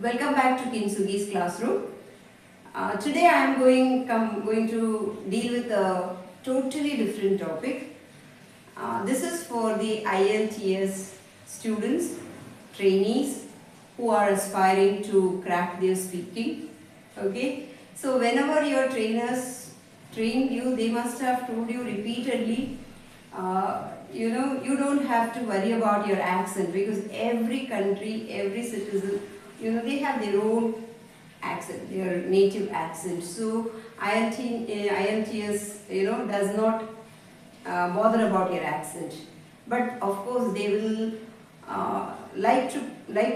Welcome back to Kinsugi's classroom. Today I am going to deal with a totally different topic. This is for the IELTS students, trainees who are aspiring to crack their speaking. Okay, so whenever your trainers trained you, they must have told you repeatedly. You don't have to worry about your accent because every country, every citizen, they have their own accent, their native accent. So IELTS, does not bother about your accent. But of course, they will like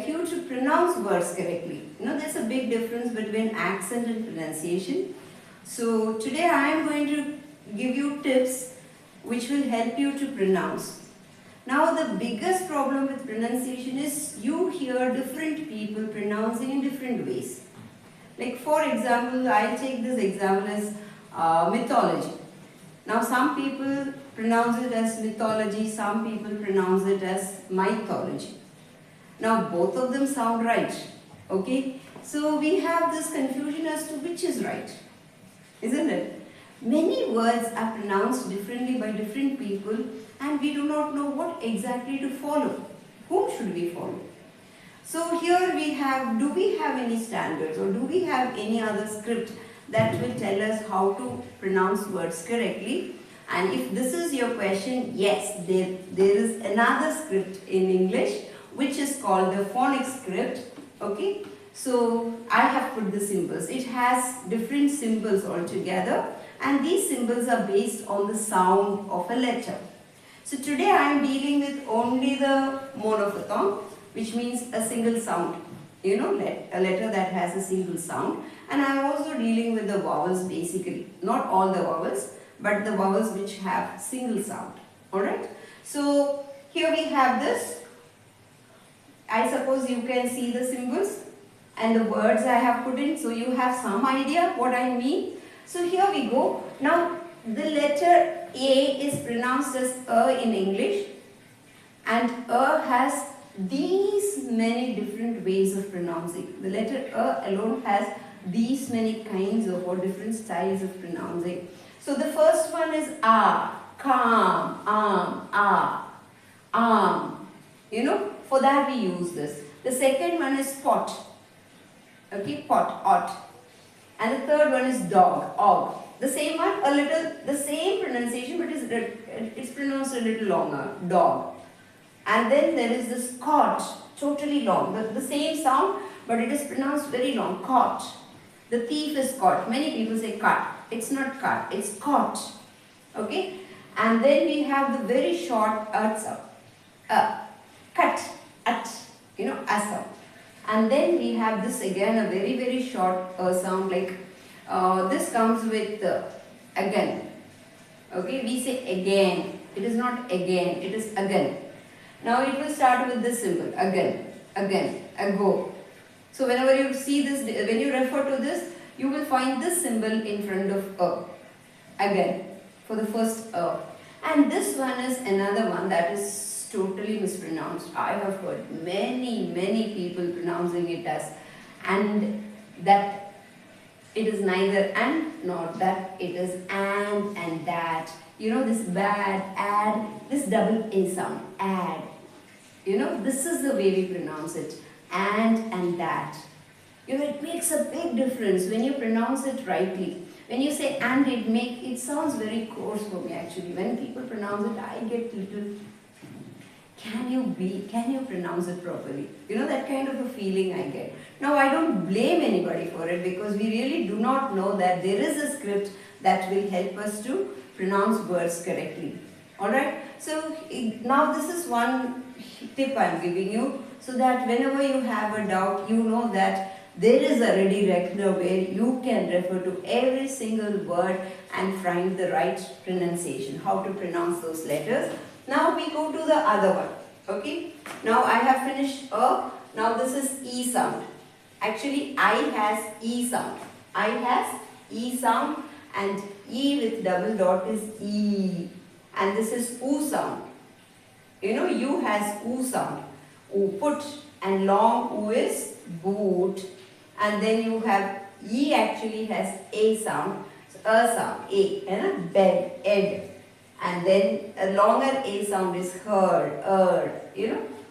you to pronounce words correctly. There's a big difference between accent and pronunciation. So today I am going to give you tips which will help you to pronounce. Now the biggest problem with pronunciation is you hear different people pronouncing in different ways. Like for example, I'll take this example as mythology. Now some people pronounce it as mythology, some people pronounce it as mythology. Now both of them sound right, okay? So we have this confusion as to which is right, isn't it? Many words are pronounced differently by different people and we do not know what exactly to follow. Whom should we follow? So here we have, do we have any standards or do we have any other script that will tell us how to pronounce words correctly? And if this is your question, yes, there is another script in English which is called the phonics script, okay? So I have put the symbols. It has different symbols altogether and these symbols are based on the sound of a letter. So today I am dealing with only the monophthong, which means a single sound, a letter that has a single sound. And I am also dealing with the vowels basically, not all the vowels, but the vowels which have single sound, alright. So here we have this. I suppose you can see the symbols and the words I have put in, so you have some idea what I mean. So here we go. Now the letter A is pronounced as in English and has these many different ways of pronouncing. The letter alone has these many kinds of or different styles of pronouncing. So the first one is calm, arm. For that we use this. The second one is pot. Okay, pot, ot. And the third one is dog, og. The same one, the same pronunciation, but it's pronounced a little longer, dog. And then there is this cot, totally long. The same sound, but it is pronounced very long, cot. The thief is caught. Many people say cut. It's not cut, it's caught. Okay? And then we have the very short sound. Cut, at, asa. And then we have this again, a very, very short sound like this comes with again. Okay, we say again. It is not again, it is again. Now it will start with this symbol, again, ago. So whenever you see this, when you refer to this, you will find this symbol in front of again, for the first And this one is another one that is totally mispronounced. I have heard many people pronouncing it as and that. It is neither and nor that, it is and that. This bad, add, this double A sound, add. This is the way we pronounce it, and that. It makes a big difference when you pronounce it rightly. When you say and, it sounds very coarse for me actually. When people pronounce it, I get little, can you pronounce it properly? That kind of a feeling I get. Now I don't blame anybody for it because we really do not know that there is a script that will help us to pronounce words correctly. Alright, so now this is one tip I am giving you so that whenever you have a doubt, you know that there is a ready reckoner where you can refer to every single word and find the right pronunciation, how to pronounce those letters. Now we go to the other one. Okay, now I have finished now this is E sound. Actually I has E sound. I has E sound and E with double dot is E. And this is U sound. U has U sound. U put and long U is boot, and then you have E actually has A sound, so a sound, A, and bed, ed, and then a longer A sound is heard,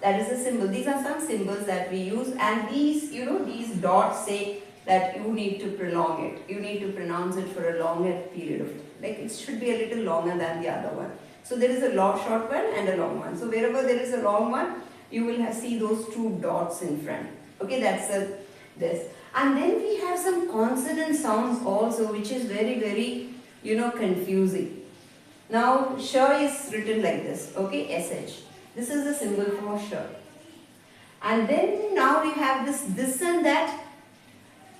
that is a symbol. These are some symbols that we use, and these, these dots say that you need to prolong it. You need to pronounce it for a longer period of time. Like it should be a little longer than the other one. So there is a short one and a long one. So wherever there is a long one, you will see those two dots in front. Okay, that's this. And then we have some consonant sounds also, which is very, very, confusing. Now, sh is written like this. Okay, sh. This is the symbol for sh. And then now we have this and that.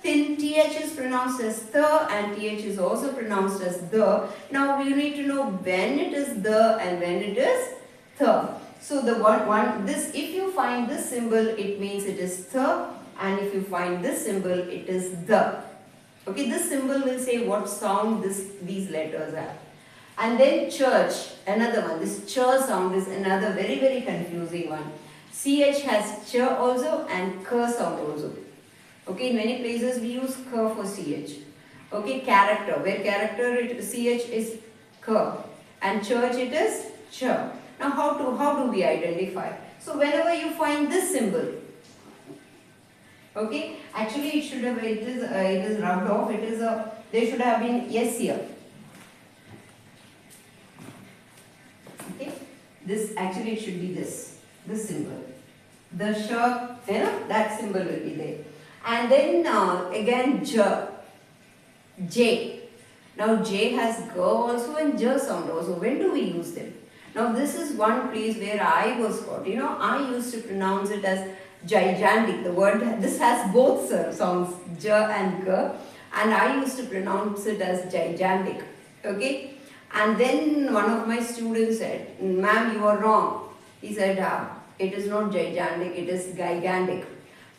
Thin th is pronounced as the, and th is also pronounced as the. Now we need to know when it is the and when it is the. So the this, if you find this symbol, it means it is the, and if you find this symbol, it is the. Okay, this symbol will say what sound these letters have. And then church, another one. This ch sound is another very, very confusing one. Ch has ch also and k sound also. Okay, in many places we use k for ch. Okay, character, where character ch is k, and church it is ch. Now how do we identify? So whenever you find this symbol, okay, actually it is rubbed off. There should have been yes here. Okay, this actually it should be this symbol. The sh, that symbol will be there. And then again J. Now J has G also and J sound also. When do we use them? Now this is one place where I was taught. I used to pronounce it as gigantic. The word, this has both sounds, J and G. And I used to pronounce it as gigantic. Okay. And then one of my students said, ma'am, you are wrong. He said, it is not gigantic, it is gigantic.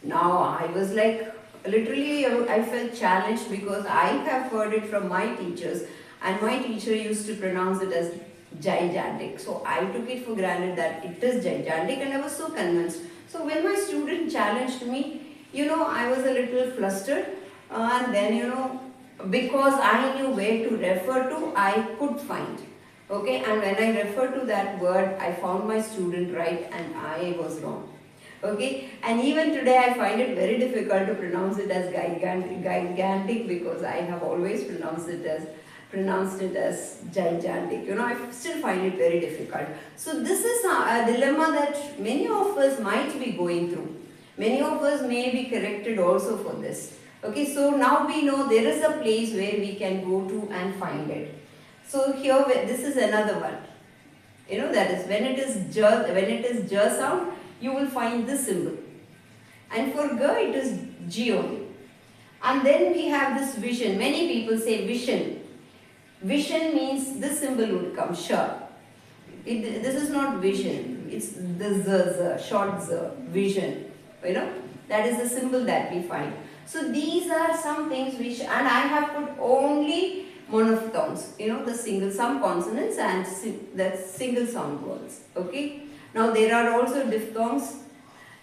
Now I was like, literally I felt challenged because I have heard it from my teachers, and my teacher used to pronounce it as gigantic. So I took it for granted that it is gigantic, and I was so convinced. So when my student challenged me, I was a little flustered, and then because I knew where to refer to, I could find. Okay, and when I referred to that word, I found my student right and I was wrong. Okay, and even today I find it very difficult to pronounce it as gigantic because I have always pronounced it as gigantic. I still find it very difficult. So this is a dilemma that many of us might be going through. Many of us may be corrected also for this. Okay, so now we know there is a place where we can go to and find it. So here, this is another one. That is when it is j sound, you will find this symbol. And for g, it is g only. And then we have this vision. Many people say vision. Vision means this symbol would come, sh. This is not vision. It's the z, short z, vision. That is the symbol that we find. So these are some things which, and I have put only monophthongs, some consonants and the single sound words. Okay. Now there are also diphthongs.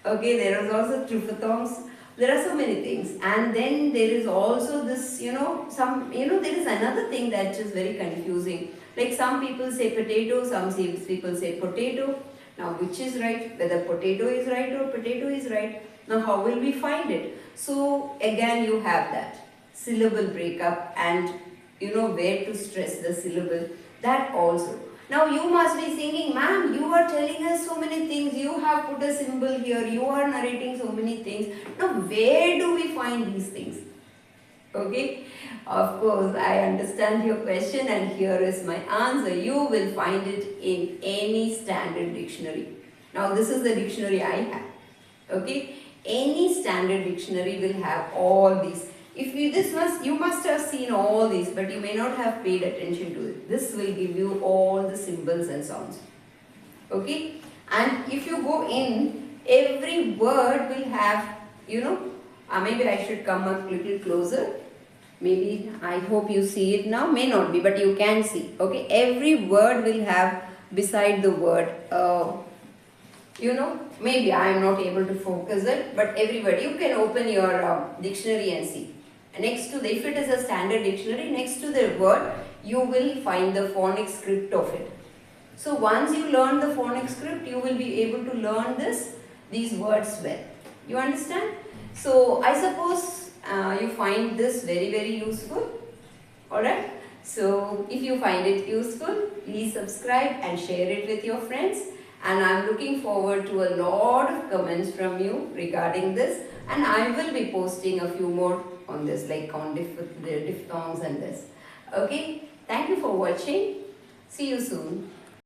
Okay, there is also triphthongs. There are so many things, and then there is also this, there is another thing that is very confusing. Like some people say potato, some people say potato. Now which is right? Whether potato is right or potato is right. Now how will we find it? So again you have that syllable breakup and where to stress the syllable, that also. Now you must be thinking, ma'am, you are telling us so many things, you have put a symbol here, you are narrating so many things. Now where do we find these things? Okay, of course I understand your question, and here is my answer. You will find it in any standard dictionary. Now this is the dictionary I have. Okay, any standard dictionary will have all these. You must have seen all these, but you may not have paid attention to it. This will give you all the symbols and sounds. Okay? And if you go in, every word will have, maybe I should come a little closer. Maybe, I hope you see it now. May not be, but you can see. Okay? Every word will have, beside the word, You know, maybe I am not able to focus it, but everybody, you can open your dictionary and see. Next to the, if it is a standard dictionary, next to the word, you will find the phonic script of it. So once you learn the phonic script, you will be able to learn these words well. You understand? So I suppose you find this very, very useful. Alright? So if you find it useful, please subscribe and share it with your friends. And I am looking forward to a lot of comments from you regarding this. And I will be posting a few more on this, like on diphthongs and this. Okay? Thank you for watching. See you soon.